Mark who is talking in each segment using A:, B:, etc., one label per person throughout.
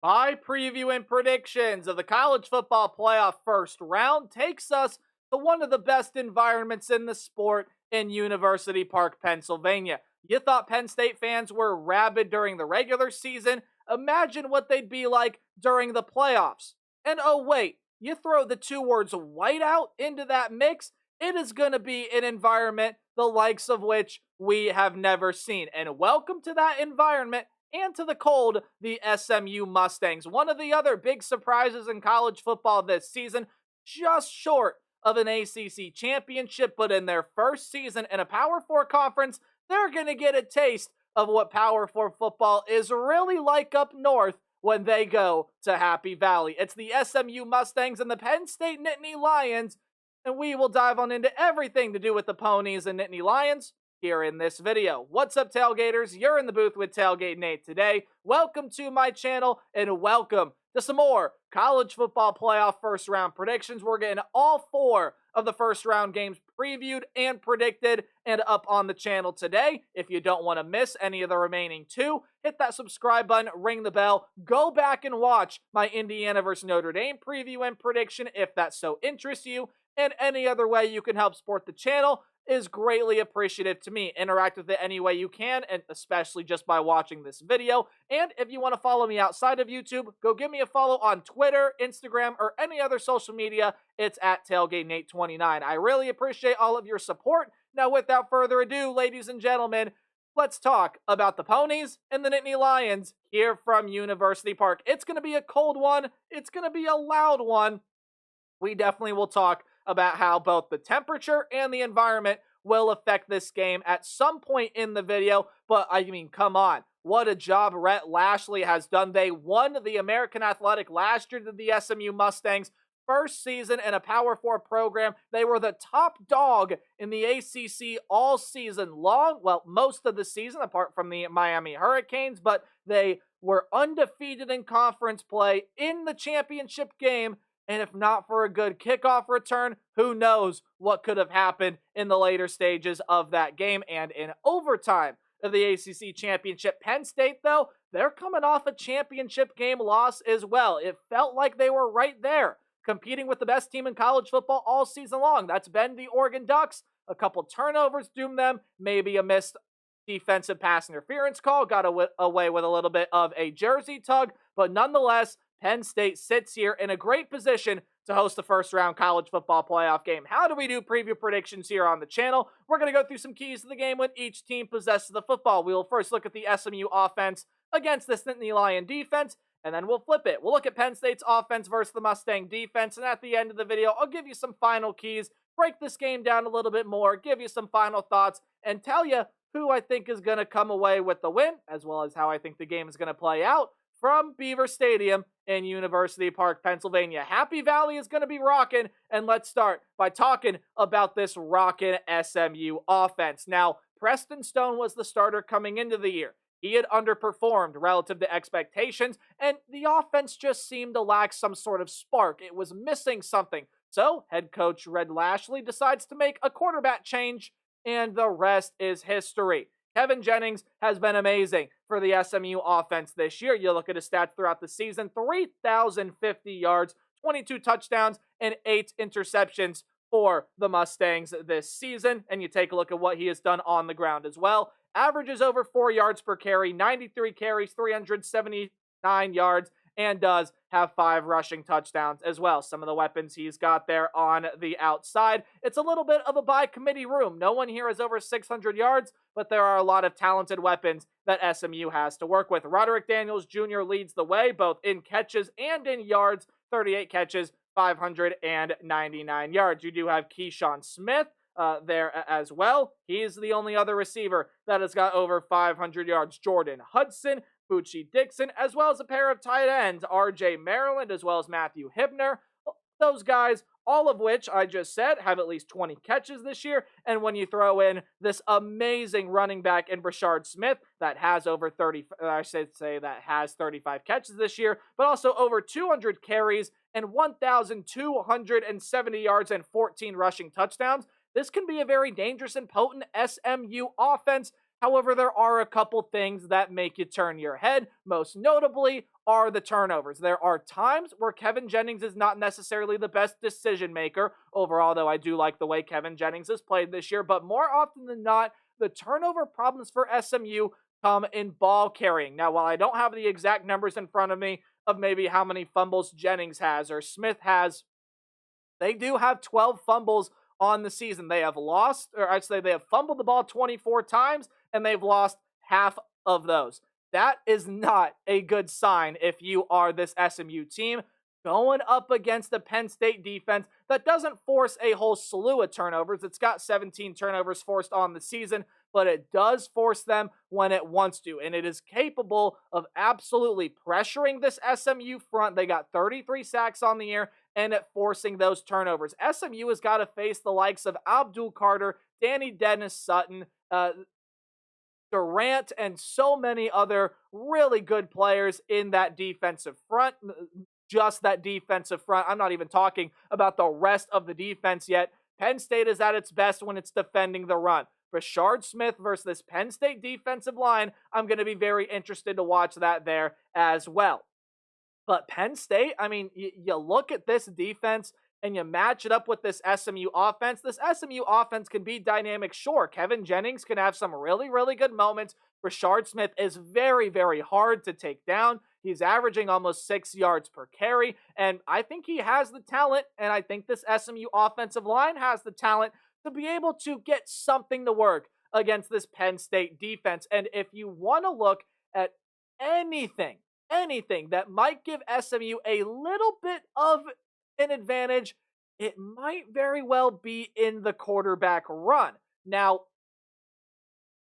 A: My preview and predictions of the college football playoff first round takes us to one of the best environments in the sport in University Park, Pennsylvania. You thought Penn State fans were rabid during the regular season? Imagine what they'd be like during the playoffs. And oh, wait, you throw the two words whiteout into that mix, it is going to be an environment the likes of which we have never seen. And welcome to that environment and to the cold, the SMU Mustangs. One of the other big surprises in college football this season, just short of an ACC championship, but in their first season in a Power 4 conference, they're going to get a taste of what Power 4 football is really like up north when they go to Happy Valley. It's the SMU Mustangs and the Penn State Nittany Lions, and we will dive on into everything to do with the Ponies and Nittany Lions here in this video. What's up, Tailgaters? You're in the booth with Tailgate Nate today. Welcome to my channel, and welcome to some more college football playoff first round predictions. We're getting all four of the first round games previewed and predicted and up on the channel today. If you don't want to miss any of the remaining two, hit that subscribe button, ring the bell, go back and watch my Indiana versus Notre Dame preview and prediction if that so interests you. And any other way you can help support the channel is greatly appreciative to me. Interact with it any way you can, and especially just by watching this video. And if you want to follow me outside of YouTube, go give me a follow on Twitter, Instagram, or any other social media. It's at TailgateNate29. I really appreciate all of your support. Now, without further ado, ladies and gentlemen, let's talk about the Ponies and the Nittany Lions here from University Park. It's going to be a cold one. It's going to be a loud one. We definitely will talk about how both the temperature and the environment will affect this game at some point in the video. But I mean, come on. What a job Rhett Lashley has done. They won the American Athletic last year to the SMU Mustangs. First season in a Power 4 program. They were the top dog in the ACC all season long. Well, most of the season, apart from the Miami Hurricanes. But they were undefeated in conference play in the championship game. And if not for a good kickoff return, who knows what could have happened in the later stages of that game and in overtime of the ACC championship. Penn State, though, they're coming off a championship game loss as well. It felt like they were right there, competing with the best team in college football all season long. That's been the Oregon Ducks. A couple turnovers doomed them, maybe a missed defensive pass interference call, got away with a little bit of a jersey tug, but nonetheless, Penn State sits here in a great position to host the first round college football playoff game. How do we do preview predictions here on the channel? We're going to go through some keys to the game when each team possesses the football. We will first look at the SMU offense against the Nittany Lion defense, and then we'll flip it. We'll look at Penn State's offense versus the Mustang defense, and at the end of the video, I'll give you some final keys, break this game down a little bit more, give you some final thoughts, and tell you who I think is going to come away with the win, as well as how I think the game is going to play out from Beaver Stadium in University Park, Pennsylvania. Happy Valley is going to be rocking, and let's start by talking about this rockin' SMU offense. Now, Preston Stone was the starter coming into the year. He had underperformed relative to expectations, and the offense just seemed to lack some sort of spark. It was missing something. So, head coach Rhett Lashley decides to make a quarterback change, and the rest is history. Kevin Jennings has been amazing for the SMU offense this year. You look at his stats throughout the season, 3,050 yards, 22 touchdowns, and 8 interceptions for the Mustangs this season. And you take a look at what he has done on the ground as well. Averages over 4 yards per carry, 93 carries, 379 yards, and does have 5 rushing touchdowns as well. Some of the weapons he's got there on the outside. It's a little bit of a by-committee room. No one here has over 600 yards, but there are a lot of talented weapons that SMU has to work with. Roderick Daniels Jr. leads the way, both in catches and in yards. 38 catches, 599 yards. You do have Keyshawn Smith there as well. He's the only other receiver that has got over 500 yards. Jordan Hudson, Bucci Dixon, as well as a pair of tight ends, R.J. Maryland, as well as Matthew Hibner. Those guys, all of which I just said, have at least 20 catches this year. And when you throw in this amazing running back in Brashard Smith, that has over 35 catches this year, but also over 200 carries and 1,270 yards and 14 rushing touchdowns. This can be a very dangerous and potent SMU offense. However, there are a couple things that make you turn your head, most notably are the turnovers. There are times where Kevin Jennings is not necessarily the best decision maker overall, though I do like the way Kevin Jennings has played this year, but more often than not, the turnover problems for SMU come in ball carrying. Now, while I don't have the exact numbers in front of me of maybe how many fumbles Jennings has or Smith has, they do have 12 fumbles on the season. They have lost, or I'd say they have fumbled the ball 24 times, and they've lost half of those. That is not a good sign if you are this SMU team going up against the Penn State defense that doesn't force a whole slew of turnovers. It's got 17 turnovers forced on the season, but it does force them when it wants to, and it is capable of absolutely pressuring this SMU front. They got 33 sacks on the year, and at forcing those turnovers. SMU has got to face the likes of Abdul Carter, Danny Dennis Sutton, Durant, and so many other really good players in that defensive front. Just that defensive front. I'm not even talking about the rest of the defense yet. Penn State is at its best when it's defending the run. Rashard Smith versus this Penn State defensive line, I'm going to be very interested to watch that there as well. But Penn State, I mean, you look at this defense and you match it up with this SMU offense. This SMU offense can be dynamic, sure. Kevin Jennings can have some really, really good moments. Rashard Smith is very, very hard to take down. He's averaging almost 6 yards per carry, and I think he has the talent, and I think this SMU offensive line has the talent to be able to get something to work against this Penn State defense. And if you want to look at anything that might give SMU a little bit of an advantage, it might very well be in the quarterback run. Now,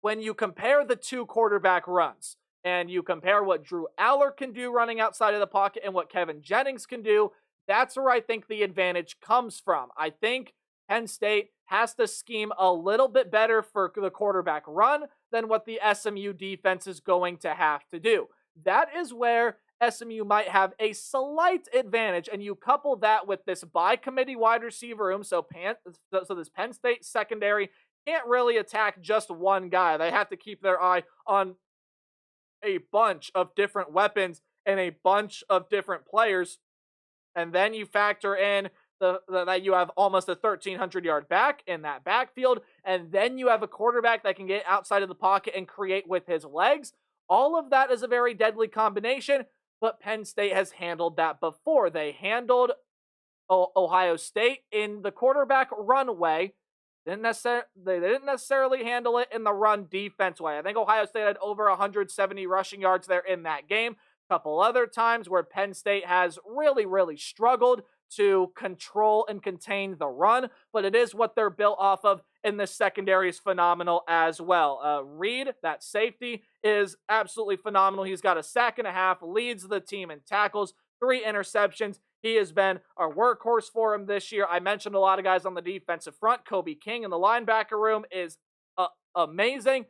A: when you compare the two quarterback runs, and you compare what Drew Aller can do running outside of the pocket and what Kevin Jennings can do, that's where I think the advantage comes from. I think Penn State has to scheme a little bit better for the quarterback run than what the SMU defense is going to have to do. That is where SMU might have a slight advantage, and you couple that with this by-committee wide receiver room, so this Penn State secondary can't really attack just one guy. They have to keep their eye on a bunch of different weapons and a bunch of different players. And then you factor in that you have almost a 1,300-yard back in that backfield. And then you have a quarterback that can get outside of the pocket and create with his legs. All of that is a very deadly combination, but Penn State has handled that before. They handled Ohio State in the quarterback runway. They didn't necessarily handle it in the run defense way. I think Ohio State had over 170 rushing yards there in that game. A couple other times where Penn State has really, really struggled to control and contain the run, but it is what they're built off of, and the secondary is phenomenal as well. Reed, that safety, is absolutely phenomenal. He's got a sack and a half, leads the team in tackles, 3 interceptions. He has been our workhorse for him this year. I mentioned a lot of guys on the defensive front. Kobe King in the linebacker room is amazing.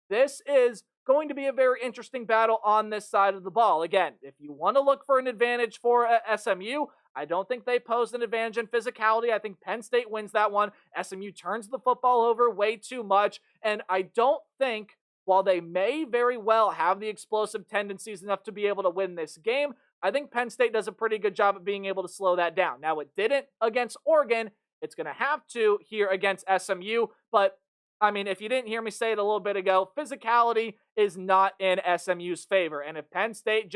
A: This is going to be a very interesting battle on this side of the ball. Again, if you want to look for an advantage for SMU, I don't think they pose an advantage in physicality. I think Penn State wins that one. SMU turns the football over way too much, and I don't think, while they may very well have the explosive tendencies enough to be able to win this game, I think Penn State does a pretty good job of being able to slow that down. Now, it didn't against Oregon. It's going to have to here against SMU. But, I mean, if you didn't hear me say it a little bit ago, physicality is not in SMU's favor. And if Penn State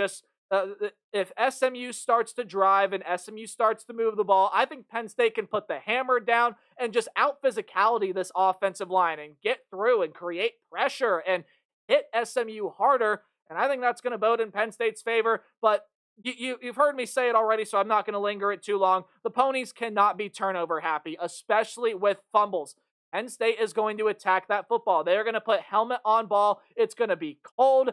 A: if SMU starts to drive and SMU starts to move the ball, I think Penn State can put the hammer down and just out-physicality this offensive line and get through and create pressure and hit SMU harder. And I think that's going to bode in Penn State's favor. But you've heard me say it already, so I'm not going to linger it too long. The Ponies cannot be turnover happy, especially with fumbles. Penn State is going to attack that football. They're going to put helmet on ball. It's going to be cold.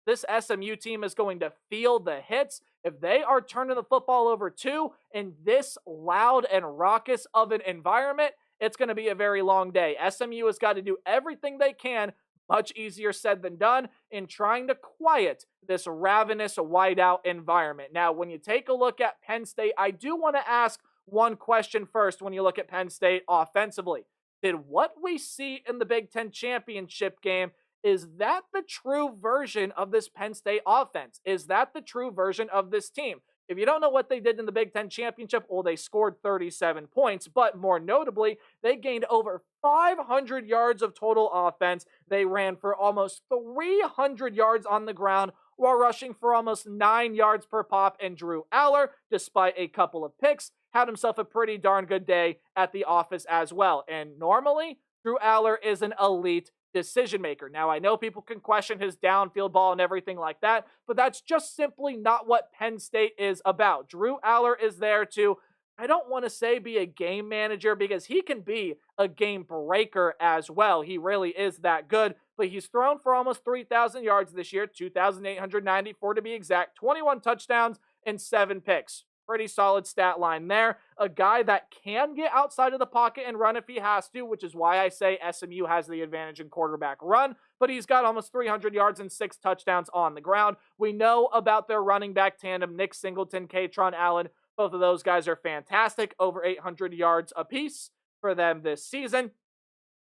A: This SMU team is going to feel the hits. If they are turning the football over too in this loud and raucous of an environment, it's going to be a very long day. SMU has got to do everything they can, much easier said than done, in trying to quiet this ravenous whiteout environment. Now, when you take a look at Penn State, I do want to ask one question first when you look at Penn State offensively. Did what we see in the Big Ten championship game Is that the true version of this Penn State offense? Is that the true version of this team? If you don't know what they did in the Big Ten Championship, well, they scored 37 points, but more notably, they gained over 500 yards of total offense. They ran for almost 300 yards on the ground while rushing for almost 9 yards per pop. And Drew Aller, despite a couple of picks, had himself a pretty darn good day at the office as well. And normally, Drew Aller is an elite decision maker. Now, I know people can question his downfield ball and everything like that, but that's just simply not what Penn State is about. Drew Aller is there to, I don't want to say be a game manager, because he can be a game breaker as well. He really is that good, but he's thrown for almost 3,000 yards this year, 2,894 to be exact, 21 touchdowns and 7 picks. Pretty solid stat line there. A guy that can get outside of the pocket and run if he has to, which is why I say SMU has the advantage in quarterback run, but he's got almost 300 yards and 6 touchdowns on the ground. We know about their running back tandem, Nick Singleton, Katron Allen. Both of those guys are fantastic, over 800 yards apiece for them this season.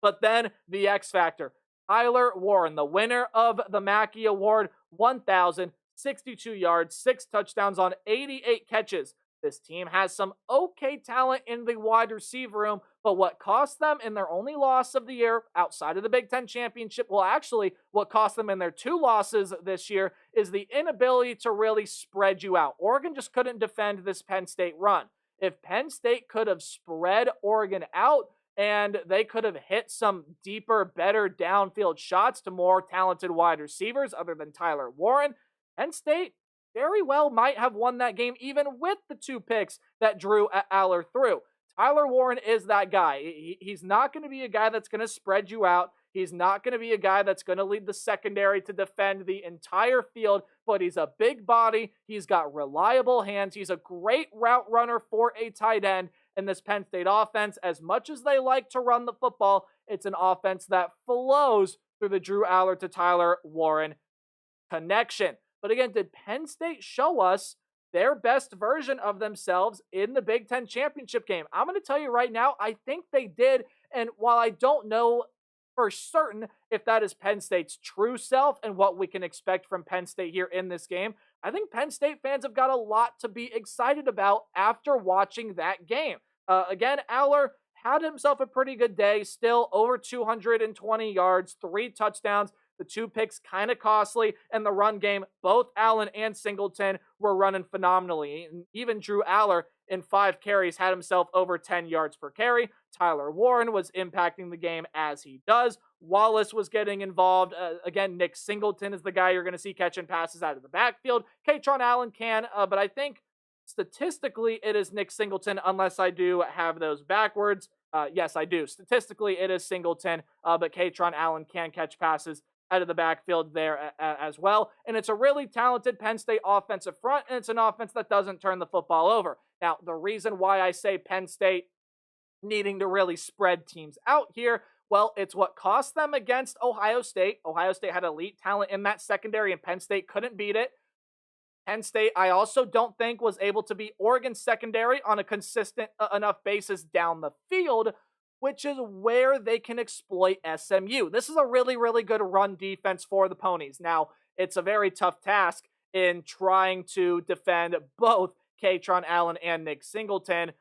A: But then the X Factor, Tyler Warren, the winner of the Mackey Award, 1,062 yards, 6 touchdowns on 88 catches. This team has some okay talent in the wide receiver room, but what cost them in their only loss of the year outside of the Big Ten Championship, well, actually, what cost them in their 2 losses this year is the inability to really spread you out. Oregon just couldn't defend this Penn State run. If Penn State could have spread Oregon out, and they could have hit some deeper, better downfield shots to more talented wide receivers other than Tyler Warren, Penn State very well might have won that game even with the 2 picks that Drew Aller threw. Tyler Warren is that guy. He's not going to be a guy that's going to spread you out. He's not going to be a guy that's going to lead the secondary to defend the entire field, but he's a big body. He's got reliable hands. He's a great route runner for a tight end. In this Penn State offense, as much as they like to run the football, it's an offense that flows through the Drew Aller to Tyler Warren connection. But again, did Penn State show us their best version of themselves in the Big Ten Championship game? I'm going to tell you right now, I think they did. And while I don't know for certain if that is Penn State's true self and what we can expect from Penn State here in this game, I think Penn State fans have got a lot to be excited about after watching that game. Again, Aller had himself a pretty good day, still over 220 yards, 3 touchdowns. The 2 picks kind of costly, and the run game, both Allen and Singleton were running phenomenally. And even Drew Aller in 5 carries had himself over 10 yards per carry. Tyler Warren was impacting the game as he does. Wallace was getting involved. Again, Nick Singleton is the guy you're going to see catching passes out of the backfield. Katron Allen can, but I think statistically it is Nick Singleton, unless I do have those backwards. Yes, I do. Statistically, it is Singleton, but Katron Allen can catch passes out of the backfield there as well. And it's a really talented Penn State offensive front, and it's an offense that doesn't turn the football over. Now, the reason why I say Penn State needing to really spread teams out here, well, it's what cost them against Ohio State. Ohio State had elite talent in that secondary, and Penn State couldn't beat it. Penn State, I also don't think, was able to beat Oregon's secondary on a consistent enough basis down the field, which is where they can exploit SMU. This is a really, really good run defense for the Ponies. Now, it's a very tough task in trying to defend both Katron Allen and Nick Singleton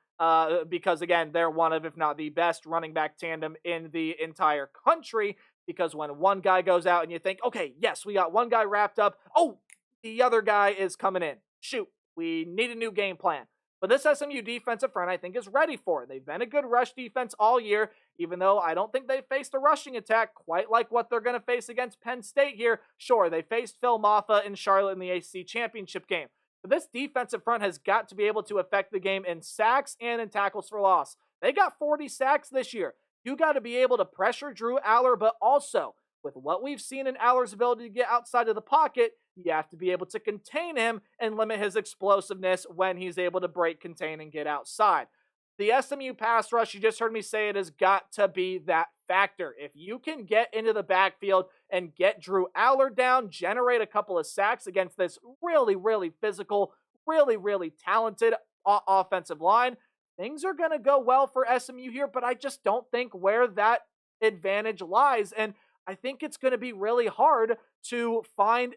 A: because, again, they're one of, if not the best running back tandem in the entire country, because when one guy goes out and you think, okay, yes, we got one guy wrapped up. Oh, the other guy is coming in. Shoot, we need a new game plan. But this SMU defensive front, I think, is ready for it. They've been a good rush defense all year, even though I don't think they faced a rushing attack quite like what they're going to face against Penn State here. Sure, they faced Phil Maffa in Charlotte in the ACC Championship game. But this defensive front has got to be able to affect the game in sacks and in tackles for loss. They got 40 sacks this year. You got to be able to pressure Drew Aller, but also, with what we've seen in Aller's ability to get outside of the pocket, you have to be able to contain him and limit his explosiveness when he's able to break, contain, and get outside. The SMU pass rush, you just heard me say it, has got to be that factor. If you can get into the backfield and get Drew Aller down, generate a couple of sacks against this really, really physical, really, really talented offensive line, things are going to go well for SMU here, but I just don't think where that advantage lies. And I think it's going to be really hard to find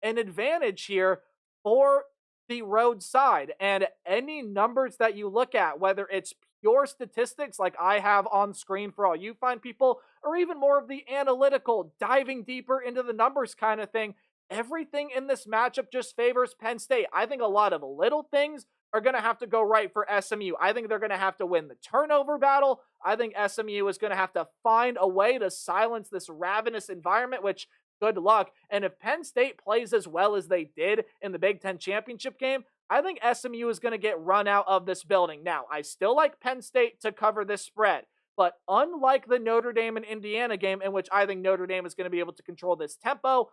A: an advantage here for the road side. And any numbers that you look at, whether it's pure statistics like I have on screen for all you fine people, or even more of the analytical, diving deeper into the numbers kind of thing, everything in this matchup just favors Penn State. I think a lot of little things are going to have to go right for SMU. I think they're going to have to win the turnover battle. I think SMU is going to have to find a way to silence this ravenous environment, which good luck. And if Penn State plays as well as they did in the Big Ten championship game, I think SMU is going to get run out of this building. Now, I still like Penn State to cover this spread, but unlike the Notre Dame and Indiana game, in which I think Notre Dame is going to be able to control this tempo,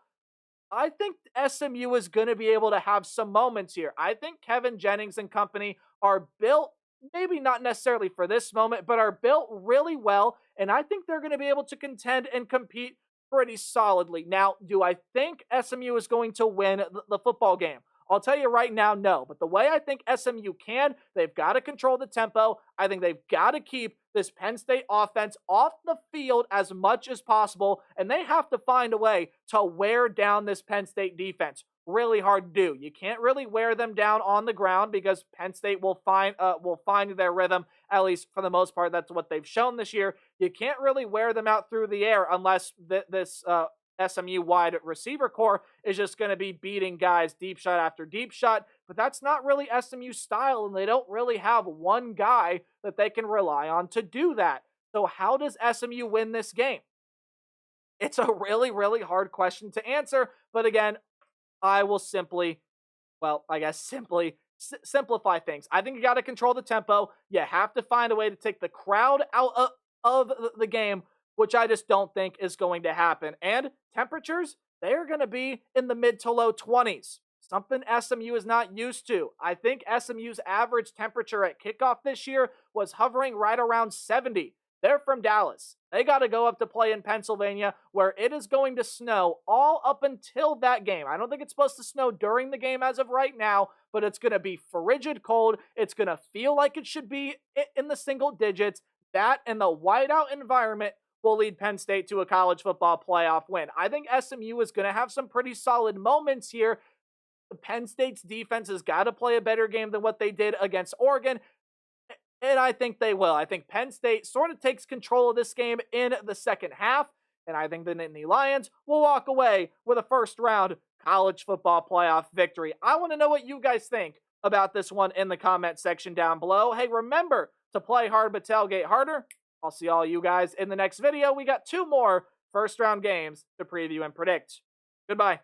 A: I think SMU is going to be able to have some moments here. I think Kevin Jennings and company are built, maybe not necessarily for this moment, but are built really well. And I think they're going to be able to contend and compete pretty solidly. Now, do I think SMU is going to win the football game? I'll tell you right now, no. But the way I think SMU can, they've got to control the tempo. I think they've got to keep this Penn State offense off the field as much as possible, and they have to find a way to wear down this Penn State defense. Really hard to do. You can't really wear them down on the ground because Penn State will find their rhythm. At least for the most part, that's what they've shown this year. You can't really wear them out through the air unless this SMU wide receiver core is just going to be beating guys deep shot after deep shot, but that's not really SMU's style, and they don't really have one guy that they can rely on to do that. So how does SMU win this game? It's a really, really hard question to answer, but again, I will simply simplify things. I think you got to control the tempo. You have to find a way to take the crowd out of the game, which I just don't think is going to happen. And temperatures, they are going to be in the mid to low 20s, something SMU is not used to. I think SMU's average temperature at kickoff this year was hovering right around 70. They're from Dallas. They got to go up to play in Pennsylvania, where it is going to snow all up until that game. I don't think it's supposed to snow during the game as of right now, but it's going to be frigid cold. It's going to feel like it should be in the single digits. That and the whiteout environment will lead Penn State to a college football playoff win. I think SMU is going to have some pretty solid moments here. Penn State's defense has got to play a better game than what they did against Oregon, and I think they will. I think Penn State sort of takes control of this game in the second half, and I think the Nittany Lions will walk away with a first-round college football playoff victory. I want to know what you guys think about this one in the comment section down below. Hey, remember to play hard but tailgate harder. I'll see all you guys in the next video. We got 2 more first-round games to preview and predict. Goodbye.